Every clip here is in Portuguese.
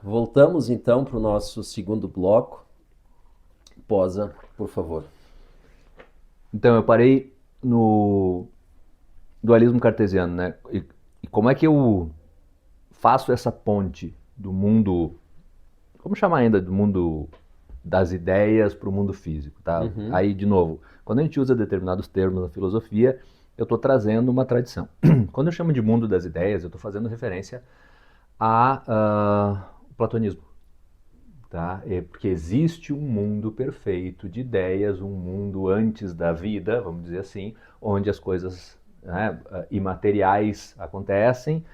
Voltamos então para o nosso segundo bloco. Posa, por favor. Então, eu parei no dualismo cartesiano, né? E como é que eu faço essa ponte do mundo, vamos chamar ainda do mundo das ideias para o mundo físico, tá? Uhum. Aí, de novo, quando a gente usa determinados termos na filosofia, eu estou trazendo uma tradição. Quando eu chamo de mundo das ideias, eu estou fazendo referência ao platonismo. Tá? Porque existe um mundo perfeito de ideias, um mundo antes da vida, vamos dizer assim, onde as coisas, né, imateriais acontecem,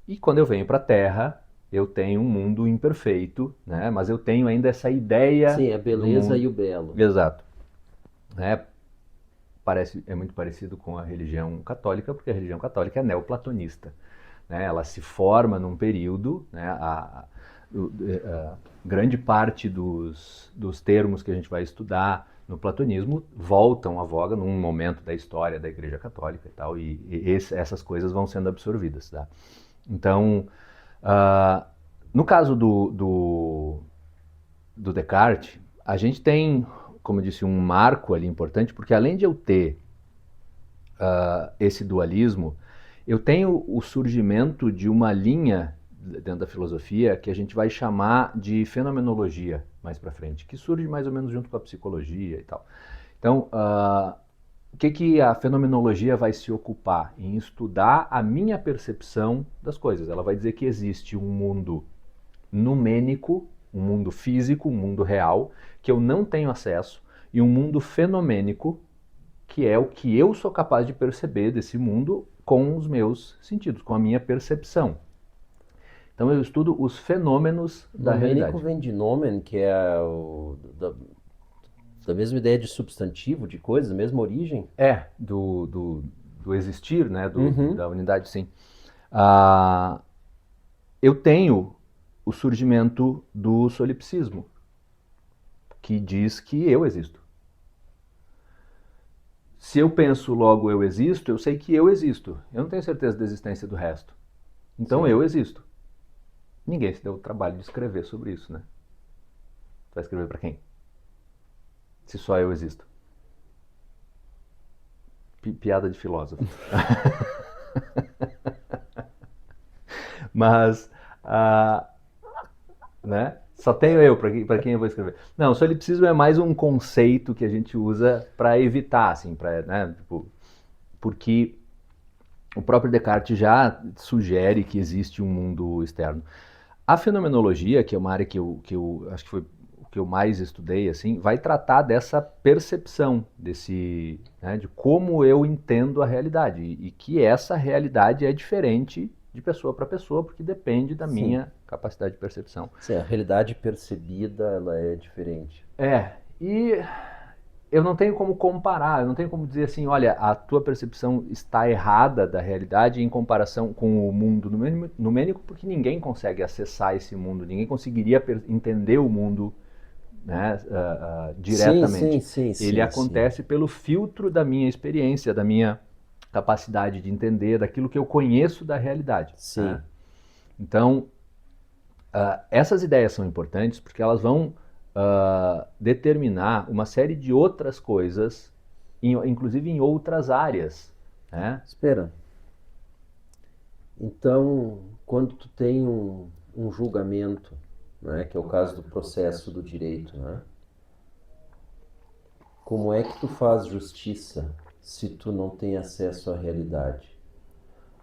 e quando eu venho para a Terra, eu tenho um mundo imperfeito, né, mas eu tenho ainda essa ideia Sim, a do beleza mundo. e o belo. Exato. Né? É muito parecido com a religião católica, porque a religião católica é neoplatonista. Né? Ela se forma num período, né? A grande parte dos termos que a gente vai estudar no platonismo voltam à voga num momento da história da Igreja Católica e tal, essas coisas vão sendo absorvidas. Tá? Então, uh, no caso do Descartes, a gente tem, como eu disse, um marco ali importante, porque além de eu ter esse dualismo, eu tenho o surgimento de uma linha dentro da filosofia que a gente vai chamar de fenomenologia mais para frente, que surge mais ou menos junto com a psicologia e tal. Então, o que a fenomenologia vai se ocupar? Em estudar a minha percepção das coisas. Ela vai dizer que existe um mundo numênico, um mundo físico, um mundo real, que eu não tenho acesso, e um mundo fenomênico, que é o que eu sou capaz de perceber desse mundo com os meus sentidos, com a minha percepção. Então eu estudo os fenômenos da Numênico realidade. vem de nomen, que é da mesma ideia de substantivo, de coisa, da mesma origem. Do existir, né, Uhum. da unidade, sim. Ah, eu tenho o surgimento do solipsismo, que diz que eu existo. Se eu penso logo eu existo, eu sei que eu existo. Eu não tenho certeza da existência do resto. Então Sim. eu existo. Ninguém se deu o trabalho de escrever sobre isso, né? Você vai escrever para quem? Se só eu existo. Piada de filósofo. Mas, ah, né? Só tenho eu para quem eu vou escrever. Não, o solipsismo é mais um conceito que a gente usa para evitar, assim, para, né? Tipo, porque o próprio Descartes já sugere que existe um mundo externo. A fenomenologia, que é uma área que eu acho que foi o que eu mais estudei, assim, vai tratar dessa percepção, né, de como eu entendo a realidade e que essa realidade é diferente de pessoa para pessoa, porque depende da Sim. minha capacidade de percepção. Sim, a realidade percebida, ela é diferente. E eu não tenho como comparar, eu não tenho como dizer assim, olha, a tua percepção está errada da realidade em comparação com o mundo numênico, porque ninguém consegue acessar esse mundo, ninguém conseguiria entender o mundo, né, Sim, sim, diretamente. sim, Ele sim, sim. acontece pelo filtro da minha experiência, da minha capacidade de entender, daquilo que eu conheço da realidade. Né? Sim. Então, essas ideias são importantes porque elas vão determinar uma série de outras coisas, inclusive em outras áreas. Né? Espera. Então, quando tu tem um julgamento, né, que é o caso do processo do direito, né? Como é que tu faz justiça se tu não tem acesso à realidade?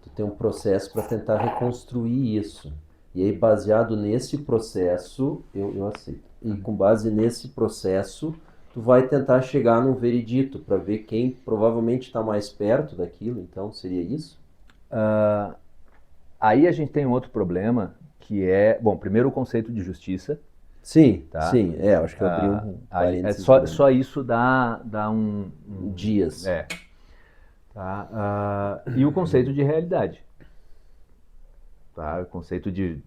Tu tem um processo para tentar reconstruir isso. E aí, baseado nesse processo, eu aceito. E com base nesse processo, tu vai tentar chegar num veredito para ver quem provavelmente está mais perto daquilo. Então, seria isso? Aí a gente tem um outro problema que é, bom, primeiro o conceito de justiça, Sim, tá? sim. É, acho que eu abri um Aí, parênteses grande. só isso dá Dias. tá? E o conceito de realidade, tá? O conceito de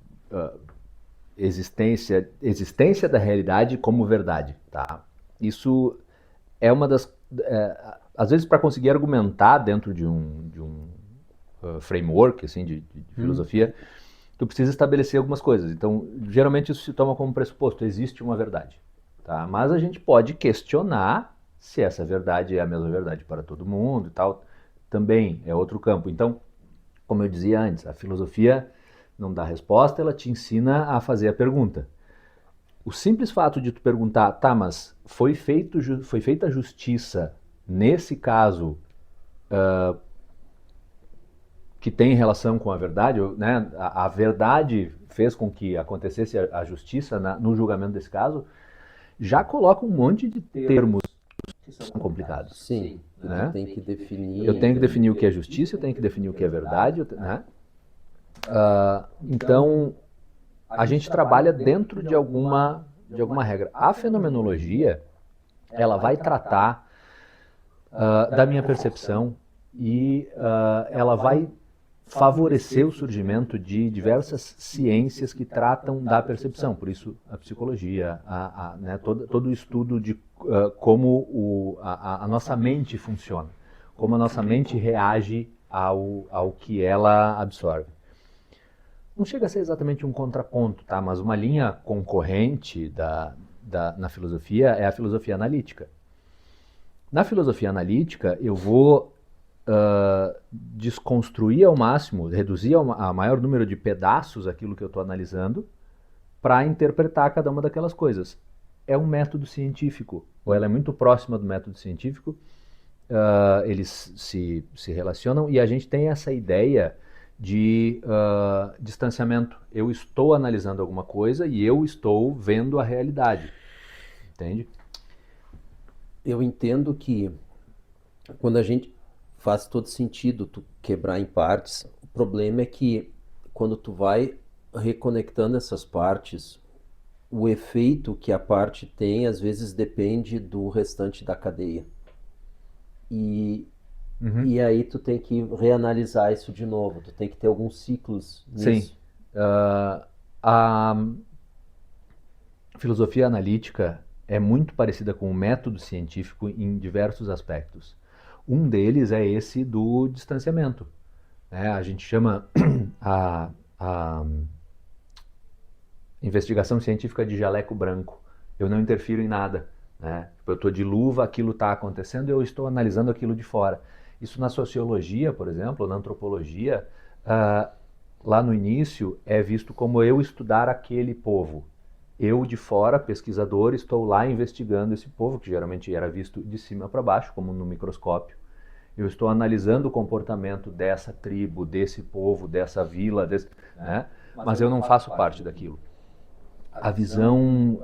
existência da realidade como verdade, tá? Isso é uma das, às vezes para conseguir argumentar dentro de um framework assim de filosofia, tu precisa estabelecer algumas coisas. Então, geralmente isso se toma como pressuposto, existe uma verdade. Tá? Mas a gente pode questionar se essa verdade é a mesma verdade para todo mundo e tal. Também é outro campo. Então, como eu dizia antes, a filosofia não dá resposta, ela te ensina a fazer a pergunta. O simples fato de tu perguntar, tá, mas foi feita a justiça nesse caso que tem relação com a verdade, né? A verdade fez com que acontecesse a justiça no julgamento desse caso, já coloca um monte de termos que são complicados. Sim, né? tu tem que definir. Eu tenho que definir o que é justiça, eu tenho que definir o que é verdade, né? Então, a gente trabalha dentro de alguma regra. A fenomenologia, ela vai tratar da minha percepção e ela vai favorecer o surgimento de diversas ciências que tratam da percepção. Por isso, a psicologia, né, todo o estudo de como a nossa mente funciona, como a nossa mente reage ao que ela absorve. Não chega a ser exatamente um contraponto, tá? Mas uma linha concorrente na filosofia é a filosofia analítica. Na filosofia analítica, eu vou desconstruir ao máximo, reduzir a maior número de pedaços aquilo que eu estou analisando para interpretar cada uma daquelas coisas. É um método científico, ou ela é muito próxima do método científico, eles se relacionam e a gente tem essa ideia de distanciamento. Eu estou analisando alguma coisa e eu estou vendo a realidade, entende? Eu entendo que quando a gente faz todo sentido tu quebrar em partes, o problema é que quando tu vai reconectando essas partes, o efeito que a parte tem às vezes depende do restante da cadeia. E aí tu tem que reanalisar isso de novo, tu tem que ter alguns ciclos nisso. Sim. A filosofia analítica é muito parecida com o método científico em diversos aspectos. Um deles é esse do distanciamento. Né? A gente chama a investigação científica de jaleco branco. Eu não interfiro em nada. Né? Eu estou de luva, aquilo está acontecendo e eu estou analisando aquilo de fora. Isso na sociologia, por exemplo, na antropologia, lá no início é visto como eu estudar aquele povo. Eu de fora, pesquisador, estou lá investigando esse povo, que geralmente era visto de cima para baixo, como no microscópio. Eu estou analisando o comportamento dessa tribo, desse povo, dessa vila, né? Mas eu não faço parte daquilo. A visão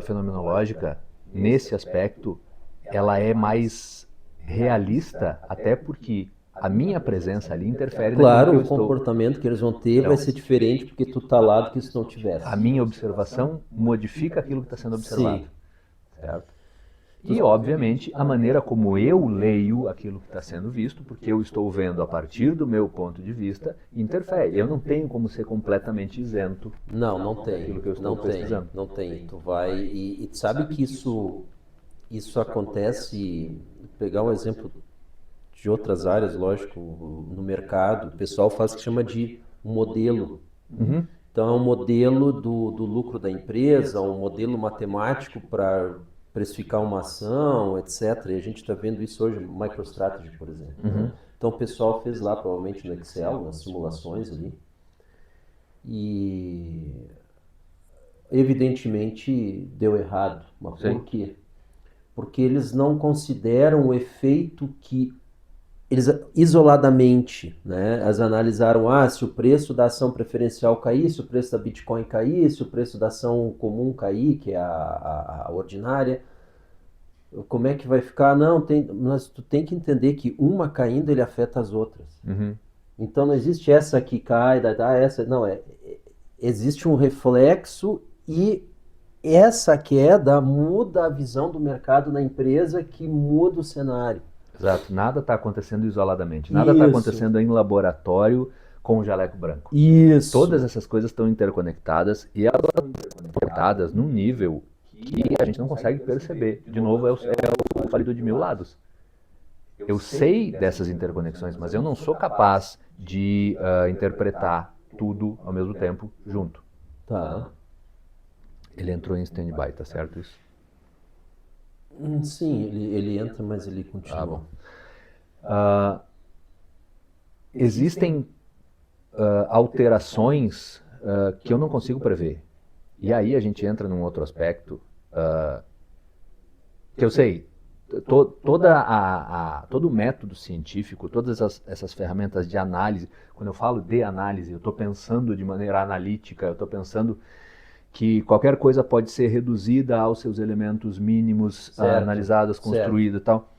fenomenológica, nesse aspecto, ela é mais realista, até porque a minha presença ali interfere Claro, naquilo o que eu estou. comportamento que eles vão ter vai ser diferente porque tu tá lá do que se não tivesse. A minha observação modifica aquilo que está sendo observado. Sim. Certo? E, obviamente, a maneira como eu leio aquilo que está sendo visto, porque eu estou vendo a partir do meu ponto de vista, interfere. Eu não tenho como ser completamente isento Não tem. daquilo que eu estou pesquisando. Não tem. Tu vai e sabe que isso acontece, pegar um exemplo de outras áreas, lógico, no mercado, o pessoal faz o que chama de modelo. Então é um modelo do lucro da empresa, um modelo matemático para precificar uma ação, etc. E a gente está vendo isso hoje, MicroStrategy, por exemplo. Então o pessoal fez lá, provavelmente no Excel, nas simulações ali. E evidentemente deu errado. Mas por quê? Porque eles não consideram o efeito que eles isoladamente, né, as analisaram, se o preço da ação preferencial cair, se o preço da Bitcoin cair, se o preço da ação comum cair, que é a ordinária, como é que vai ficar? Não, mas tu tem que entender que uma caindo, ele afeta as outras. Então não existe essa que cai, essa, não, existe um reflexo e essa queda muda a visão do mercado na empresa, que muda o cenário. Exato, nada está acontecendo isoladamente, nada está acontecendo em laboratório com o jaleco branco. Isso. Todas essas coisas estão interconectadas e elas estão interconectadas num nível que a gente não consegue perceber. De novo, é o falido de 1000 lados. Eu sei dessas interconexões, mas eu não sou capaz de interpretar tudo ao mesmo tempo, junto. Tá. Ele entrou em stand-by, tá certo isso? Sim, ele entra, mas ele continua. Bom. Existem alterações que eu não consigo prever. E aí a gente entra num outro aspecto que eu sei, todo o método científico, todas essas ferramentas de análise, quando eu falo de análise, eu estou pensando de maneira analítica, eu estou pensando que qualquer coisa pode ser reduzida aos seus elementos mínimos, analisadas, construídas e tal.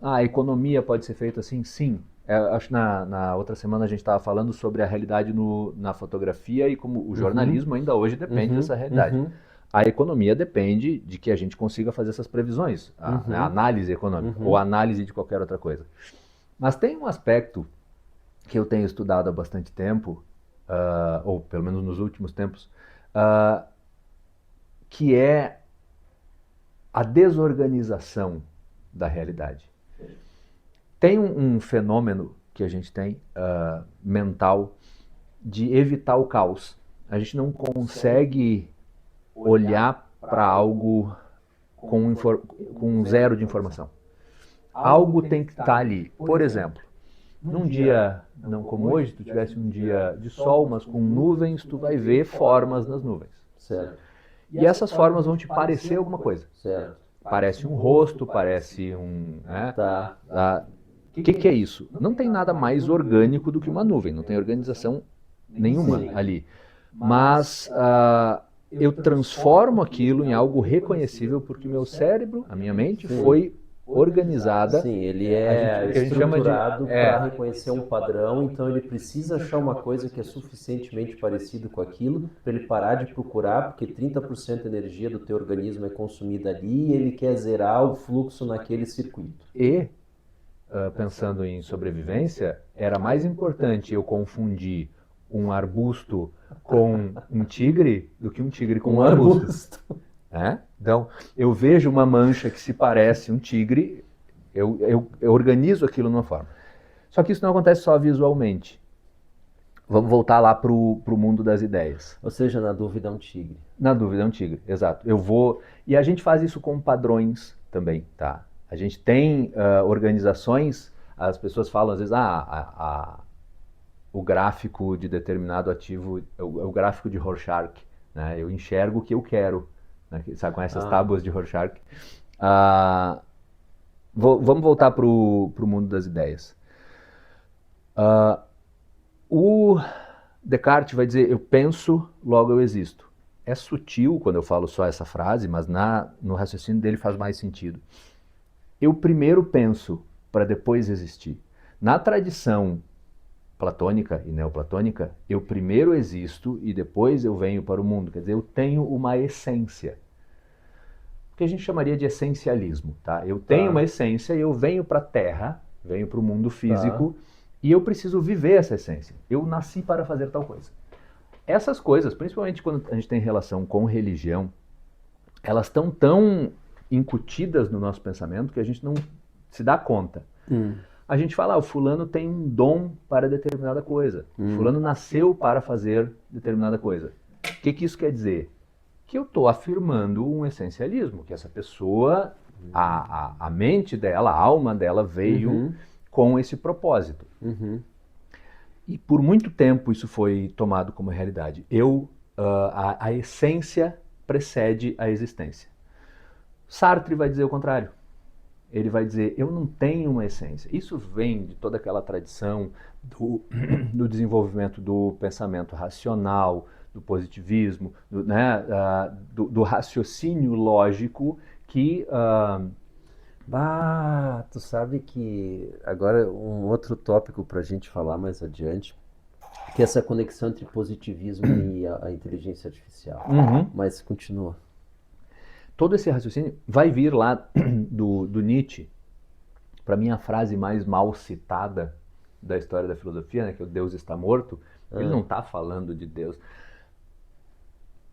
A economia pode ser feita assim? Sim. Acho que na outra semana a gente estava falando sobre a realidade na fotografia e como o jornalismo ainda hoje depende dessa realidade. A economia depende de que a gente consiga fazer essas previsões, a análise econômica ou a análise de qualquer outra coisa. Mas tem um aspecto que eu tenho estudado há bastante tempo, ou pelo menos nos últimos tempos, que é a desorganização da realidade. Tem um fenômeno que a gente tem mental de evitar o caos. A gente não consegue olhar para algo com zero de informação. Algo tem que estar ali. Por exemplo, num dia não como hoje, tu tivesse um dia de sol, mas com nuvens, tu vai ver formas nas nuvens. Certo. E essas formas vão te parecer alguma coisa. Certo. Parece um rosto, parece um... Né? Tá. O que é isso? Não tem nada mais orgânico do que uma nuvem, não tem organização nenhuma ali. Mas eu transformo aquilo em algo reconhecível porque meu cérebro, a minha mente, foi organizada. Sim, ele é estruturado para reconhecer um padrão, então ele precisa achar uma coisa que é suficientemente parecido com aquilo para ele parar de procurar, porque 30% da energia do teu organismo é consumida ali e ele quer zerar o fluxo naquele circuito. E, pensando em sobrevivência, era mais importante eu confundir um arbusto com um tigre do que um tigre com um arbusto. Então, eu vejo uma mancha que se parece um tigre, eu organizo aquilo de uma forma. Só que isso não acontece só visualmente. Vamos voltar lá para o mundo das ideias. Ou seja, na dúvida é um tigre. Na dúvida é um tigre, exato. E a gente faz isso com padrões também, tá? A gente tem organizações, as pessoas falam às vezes, o gráfico de determinado ativo, o gráfico de Rorschach, né? Eu enxergo o que eu quero. Sabe, com essas tábuas de Rorschach. Vamos voltar para o mundo das ideias. O Descartes vai dizer, eu penso, logo eu existo. É sutil quando eu falo só essa frase, mas no raciocínio dele faz mais sentido. Eu primeiro penso para depois existir. Na tradição platônica e neoplatônica, eu primeiro existo e depois eu venho para o mundo. Quer dizer, eu tenho uma essência. O que a gente chamaria de essencialismo. Tá? Eu tenho uma essência e eu venho para a Terra, venho para o mundo físico e eu preciso viver essa essência. Eu nasci para fazer tal coisa. Essas coisas, principalmente quando a gente tem relação com religião, elas estão tão incutidas no nosso pensamento que a gente não se dá conta. A gente fala, o fulano tem um dom para determinada coisa. O fulano nasceu para fazer determinada coisa. O que isso quer dizer? Que eu estou afirmando um essencialismo, que essa pessoa, a mente dela, a alma dela veio com esse propósito. E por muito tempo isso foi tomado como realidade. A essência precede a existência. Sartre vai dizer o contrário. Ele vai dizer, eu não tenho uma essência. Isso vem de toda aquela tradição do desenvolvimento do pensamento racional, do positivismo, do raciocínio lógico que... tu sabe que agora um outro tópico para a gente falar mais adiante, que é essa conexão entre positivismo e a inteligência artificial. Mas continua. Todo esse raciocínio vai vir lá do Nietzsche, para mim a frase mais mal citada da história da filosofia, né, que o Deus está morto. Ele não está falando de Deus.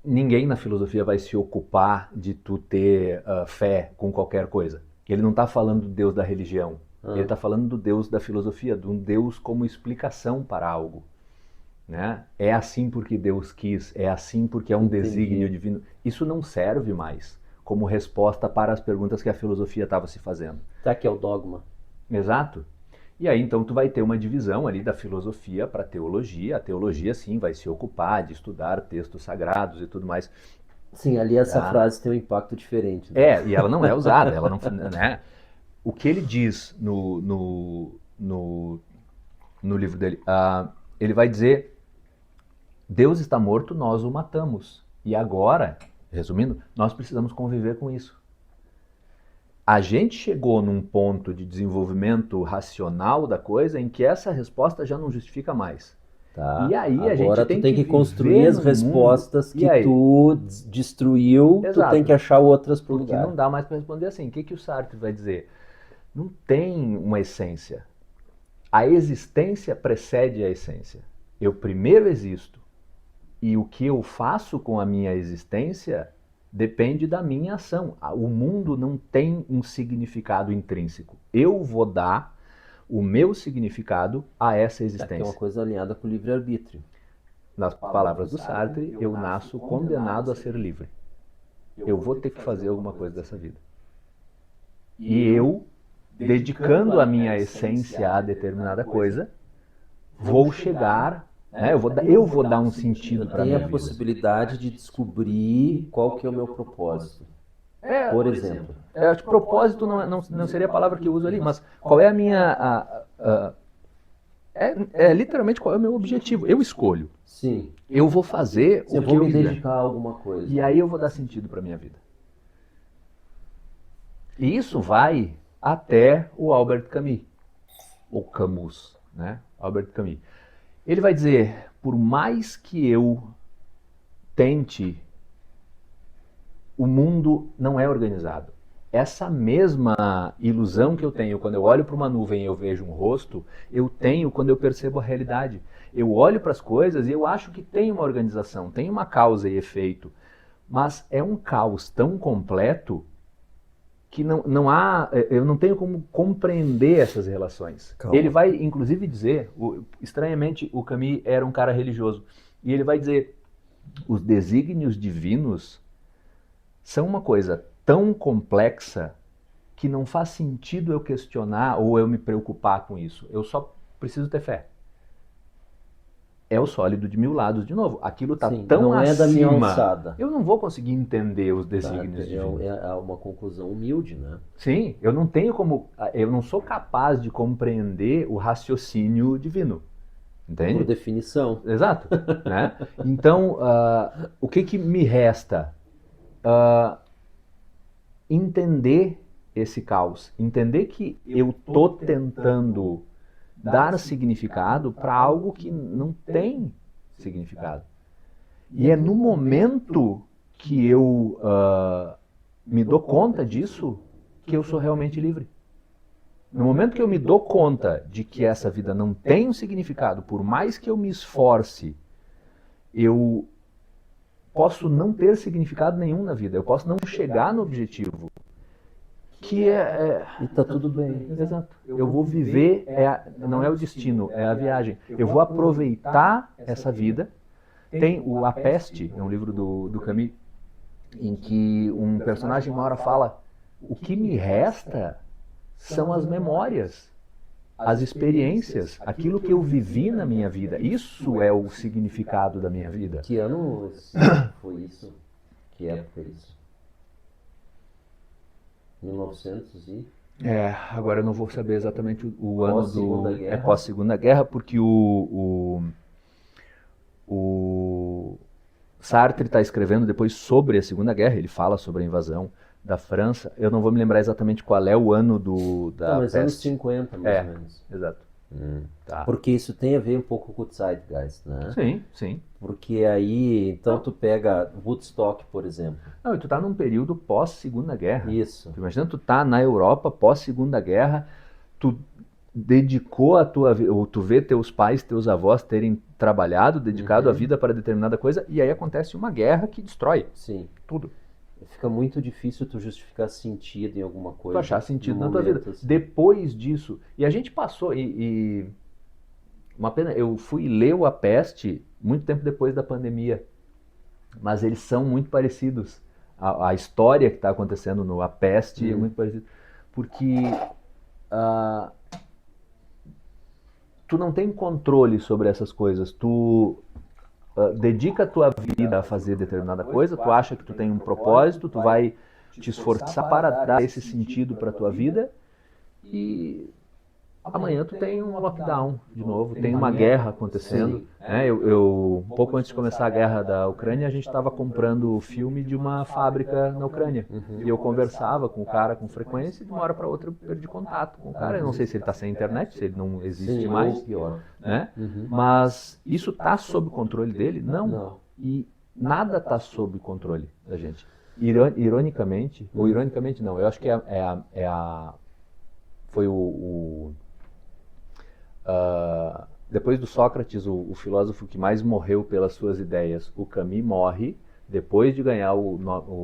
Ninguém na filosofia vai se ocupar de tu ter fé com qualquer coisa. Ele não está falando do Deus da religião. Ele está falando do Deus da filosofia, de um Deus como explicação para algo. né? É assim porque Deus quis, é assim porque é um Entendi. desígnio divino. Isso não serve mais como resposta para as perguntas que a filosofia estava se fazendo. Tá, que é o dogma. Exato. E aí então tu vai ter uma divisão ali da filosofia para a teologia. A teologia sim vai se ocupar de estudar textos sagrados e tudo mais. Sim, ali essa Tá. frase tem um impacto diferente, né? É, e ela não é usada, ela não, né? O que ele diz no livro dele, ele vai dizer: Deus está morto, nós o matamos. E agora, resumindo, nós precisamos conviver com isso. A gente chegou num ponto de desenvolvimento racional da coisa em que essa resposta já não justifica mais. Tá. E aí a Agora gente tem tu tem que viver construir as num respostas mundo. que E aí? tu destruiu, tu Exato. tem que achar outras pro Porque lugar. não dá mais para responder assim. O que o Sartre vai dizer? Não tem uma essência. A existência precede a essência. Eu primeiro existo. E o que eu faço com a minha existência depende da minha ação. O mundo não tem um significado intrínseco. Eu vou dar o meu significado a essa Que é existência. uma coisa alinhada com o livre-arbítrio. Nas palavras do Sartre, eu nasço condenado a ser livre. Eu vou ter que fazer alguma coisa dessa vida. E eu, dedicando a minha essência a determinada coisa, vou chegar, né, eu vou dar um sentido para a Tem minha a vida. possibilidade de descobrir qual que é o meu propósito. Por exemplo. Eu acho que propósito não seria a palavra que eu uso ali, mas qual é a minha... literalmente qual é o meu objetivo. Eu escolho. Sim. Eu vou fazer Eu o que vou eu me quiser. dedicar a alguma coisa. E aí eu vou dar sentido para minha vida. E isso vai até o Albert Camus, ou Camus, né? Albert Camus. Ele vai dizer, por mais que eu tente, o mundo não é organizado. Essa mesma ilusão que eu tenho quando eu olho para uma nuvem e eu vejo um rosto, eu tenho quando eu percebo a realidade. Eu olho para as coisas e eu acho que tem uma organização, tem uma causa e efeito, mas é um caos tão completo que eu não tenho como compreender essas relações. Calma. Ele vai, inclusive, dizer, estranhamente, o Camus era um cara religioso, e ele vai dizer, os desígnios divinos são uma coisa tão complexa que não faz sentido eu questionar ou eu me preocupar com isso. Eu só preciso ter fé. É o sólido de mil lados, de novo. Aquilo está tão não é acima. da minha alçada. Eu não vou conseguir entender os desígnios divinos. É uma conclusão humilde, né? Sim, eu não tenho como, eu não sou capaz de compreender o raciocínio divino, entende? Por definição. Exato, né? Então, o que me resta? Entender esse caos, entender que eu tô tentando dar significado para algo que não tem significado. E é no momento que eu me dou conta disso que eu sou realmente livre. No momento que eu me dou conta de que essa vida não tem um significado, por mais que eu me esforce, eu posso não ter significado nenhum na vida, eu posso não chegar no objetivo, que E tá tudo bem. Exato. Eu vou viver, não é o destino, é a viagem. Eu vou aproveitar essa vida. Tem A Peste, é um livro do Camus, em que um personagem uma hora fala: o que me resta são as memórias, as experiências, aquilo que eu vivi na minha vida. Isso é o significado da minha vida. Que ano foi isso? Que época é isso? 1900 e... Agora eu não vou saber exatamente o ano Pós-Segunda Guerra. pós-Segunda Guerra, porque o Sartre está escrevendo depois sobre a Segunda Guerra, ele fala sobre a invasão da França. Eu não vou me lembrar exatamente qual é o ano da mas peste. anos 50, mais ou menos. Exato. Tá. Porque isso tem a ver um pouco com o Zeitgeist, né? Sim, sim. Porque aí, então tu pega Woodstock, por exemplo. Não, e tu tá num período pós-Segunda Guerra. Isso. Tu imagina, tu tá na Europa pós-Segunda Guerra, tu dedicou a tua vida, ou tu vê teus pais, teus avós terem trabalhado, dedicado a vida para determinada coisa, e aí acontece uma guerra que destrói Sim. tudo. Fica muito difícil tu justificar sentido em alguma coisa. Tu achar sentido no na tua vida. momento, assim. Depois disso, e a gente passou, e Uma pena, eu fui ler o A Peste muito tempo depois da pandemia, mas eles são muito parecidos. A história que está acontecendo no A Peste é muito parecida, porque ah, tu não tem controle sobre essas coisas. Tu dedica a tua vida a fazer determinada coisa, tu acha que tu tem um propósito, tu vai te esforçar para dar esse sentido para a tua vida e amanhã tu tem um lockdown de novo, tem uma guerra acontecendo. Né? Um pouco antes de começar a guerra da Ucrânia, a gente estava comprando o filme de uma fábrica na Ucrânia. E eu conversava com o cara com frequência e de uma hora para outra eu perdi contato com o cara. Eu não sei se ele está sem internet, se ele não existe mais. Né? Mas isso está sob controle dele? Não. E nada está sob controle da gente. Ironicamente, ou ironicamente não, eu acho que foi depois do Sócrates, o filósofo que mais morreu pelas suas ideias, o Camus, morre depois de ganhar o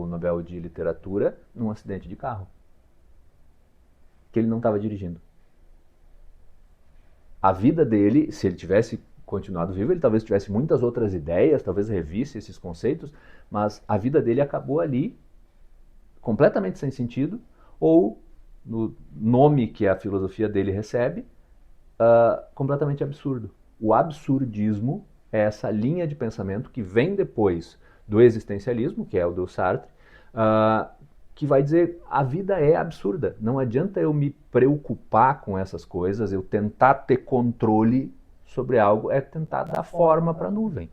Nobel de Literatura num acidente de carro. Que ele não estava dirigindo. A vida dele, se ele tivesse continuado vivo, ele talvez tivesse muitas outras ideias, talvez revisse esses conceitos, mas a vida dele acabou ali, completamente sem sentido, ou, no nome que a filosofia dele recebe, completamente absurdo. O absurdismo é essa linha de pensamento que vem depois do existencialismo, que é o do Sartre, que vai dizer a vida é absurda. Não adianta eu me preocupar com essas coisas, eu tentar ter controle sobre algo, é tentar dar forma para a nuvem.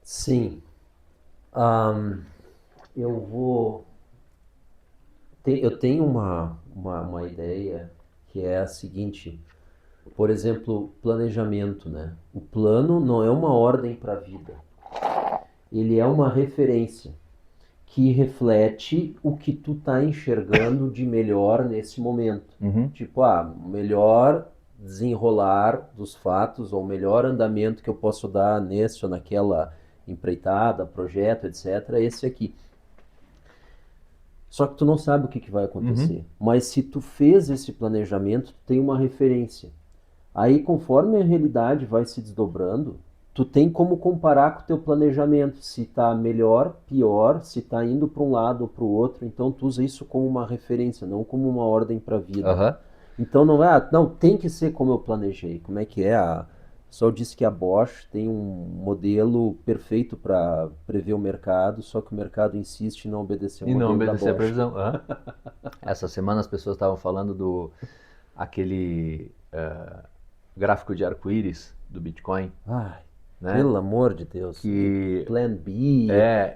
Sim. Eu tenho uma ideia que é a seguinte, por exemplo, planejamento, né? O plano não é uma ordem para a vida, ele é uma referência que reflete o que tu tá enxergando de melhor nesse momento. Tipo, melhor desenrolar dos fatos, ou melhor andamento que eu posso dar nesse ou naquela empreitada, projeto, etc., esse aqui. Só que tu não sabe o que vai acontecer. Mas se tu fez esse planejamento, tu tem uma referência. Aí, conforme a realidade vai se desdobrando, tu tem como comparar com o teu planejamento, se tá melhor, pior, se tá indo para um lado ou para o outro. Então tu usa isso como uma referência, não como uma ordem para a vida. Então não é, não, tem que ser como eu planejei. Como é que é? O pessoal disse que a Bosch tem um modelo perfeito para prever o mercado, só que o mercado insiste em não obedecer o modelo da Bosch. A previsão. Essa semana as pessoas estavam falando do aquele gráfico de arco-íris do Bitcoin. Né? Pelo amor de Deus. Plan B,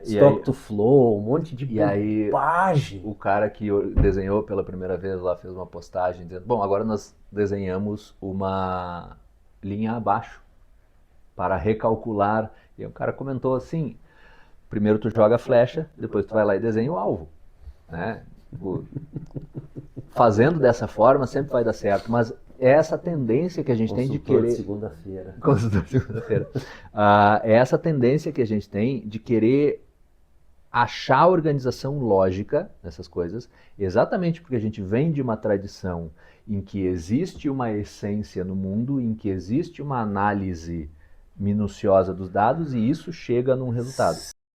Stock to Flow, um monte de bobagem. O cara que desenhou pela primeira vez lá fez uma postagem dizendo, bom, agora nós desenhamos uma linha abaixo para recalcular. E o cara comentou assim, primeiro tu joga a flecha, depois tu vai lá e desenha o alvo. Né? Fazendo dessa forma sempre vai dar certo, mas é essa tendência que a gente tem de querer... segunda-feira. É essa tendência que a gente tem de querer achar organização lógica nessas coisas, exatamente porque a gente vem de uma tradição em que existe uma essência no mundo, em que existe uma análise minuciosa dos dados e isso chega num resultado.